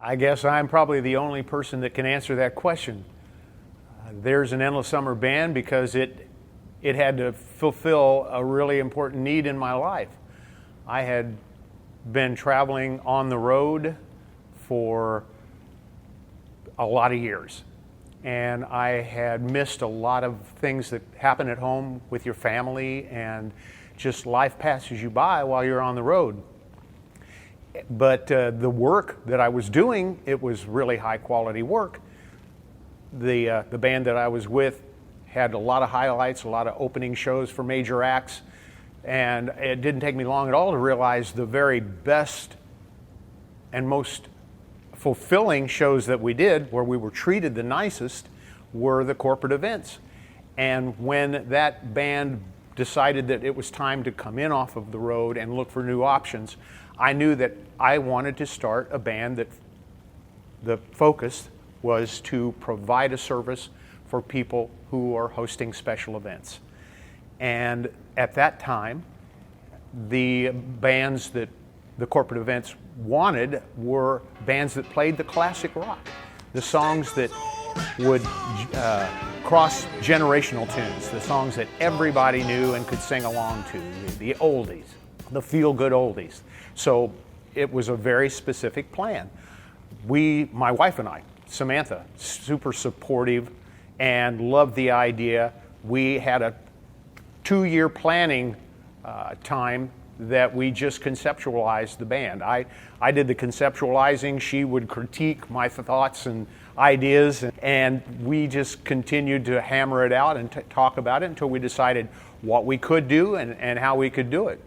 I guess I'm probably the only person that can answer that question. There's an Endless Summer Band because it had to fulfill a really important need in my life. I had been traveling on the road for a lot of years, and I had missed a lot of things that happen at home with your family, and just life passes you by while you're on the road. But the work that I was doing, it was really high quality work. The band that I was with had a lot of highlights, a lot of opening shows for major acts, and it didn't take me long at all to realize the very best and most fulfilling shows that we did, where we were treated the nicest, were the corporate events. And when that band decided that it was time to come in off of the road and look for new options, I knew that I wanted to start a band that the focus was to provide a service for people who are hosting special events. And at that time, the bands that the corporate events wanted were bands that played the classic rock, the songs that would cross generational tunes, the songs that everybody knew and could sing along to, the oldies, the feel-good oldies. So it was a very specific plan. My wife and I, Samantha, super supportive and loved the idea. We had a 2-year planning time that we just conceptualized the band. I did the conceptualizing, she would critique my thoughts and ideas, and we just continued to hammer it out and talk about it until we decided what we could do and how we could do it.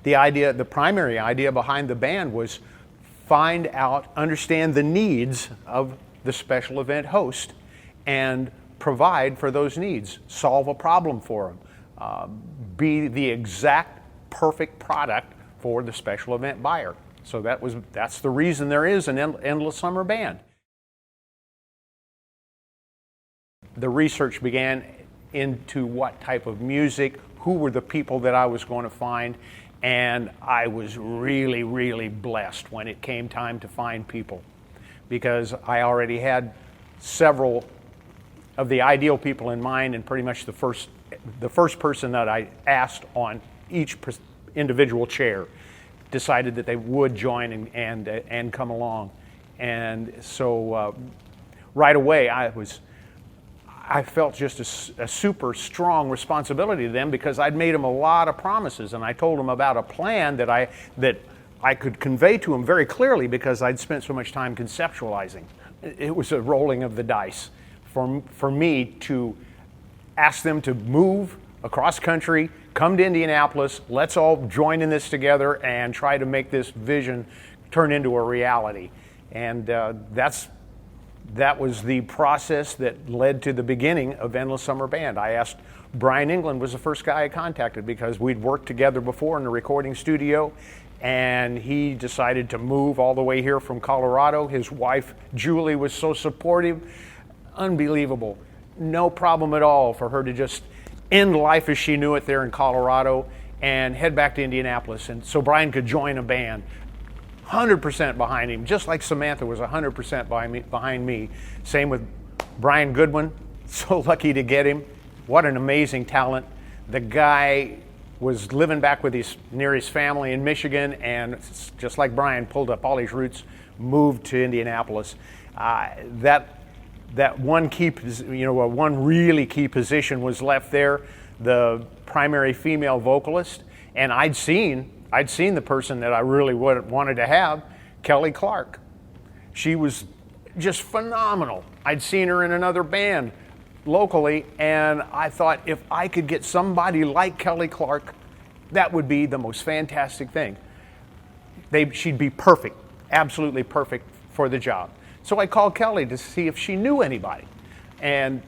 The primary idea behind the band was find out, understand the needs of the special event host and provide for those needs, solve a problem for them, be the exact perfect product for the special event buyer. So that's the reason there is an Endless Summer Band. The research began into what type of music, who were the people that I was going to find, and I was really, really blessed when it came time to find people, because I already had several of the ideal people in mind, and pretty much the first person that I asked on each individual chair decided that they would join and come along. And so right away I felt just a super strong responsibility to them, because I'd made them a lot of promises, and I told them about a plan that I could convey to them very clearly because I'd spent so much time conceptualizing. It was a rolling of the dice for me to ask them to move across country, come to Indianapolis, let's all join in this together and try to make this vision turn into a reality. And that was the process that led to the beginning of Endless Summer Band. I asked, Brian England was the first guy I contacted because we'd worked together before in the recording studio, and he decided to move all the way here from Colorado. His wife, Julie, was so supportive, unbelievable. No problem at all for her to just end life as she knew it there in Colorado and head back to Indianapolis, and so Brian could join a band. 100% behind him, just like Samantha was 100% behind me. Same with Brian Goodwin. So lucky to get him. What an amazing talent. The guy was living back with near his family in Michigan, and just like Brian, pulled up all his roots, moved to Indianapolis. That one one really key position was left there, the primary female vocalist, and I'd seen the person that I really wanted to have, Kelly Clark. She was just phenomenal. I'd seen her in another band locally, and I thought if I could get somebody like Kelly Clark, that would be the most fantastic thing. She'd be perfect, absolutely perfect for the job. So I called Kelly to see if she knew anybody. And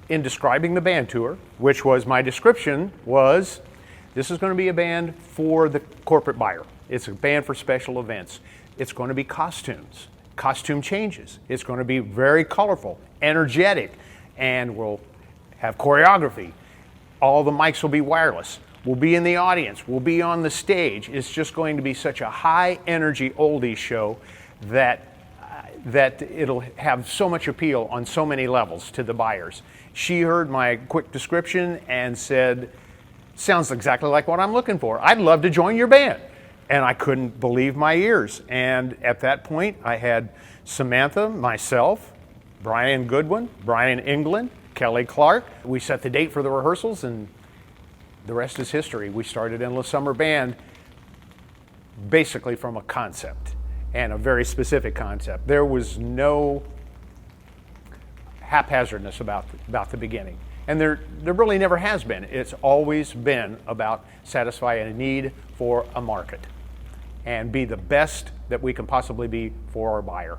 in describing the band to her, which was my description, was this is going to be a band for the corporate buyer. It's a band for special events. It's going to be costumes, costume changes. It's going to be very colorful, energetic, and we'll have choreography. All the mics will be wireless. We'll be in the audience. We'll be on the stage. It's just going to be such a high energy oldies show that it'll have so much appeal on so many levels to the buyers. She heard my quick description and said, sounds exactly like what I'm looking for. I'd love to join your band. And I couldn't believe my ears. And at that point, I had Samantha, myself, Brian Goodwin, Brian England, Kelly Clark. We set the date for the rehearsals, and the rest is history. We started Endless Summer Band basically from a concept, and a very specific concept. There was no haphazardness about the beginning. And there really never has been. It's always been about satisfying a need for a market and be the best that we can possibly be for our buyer.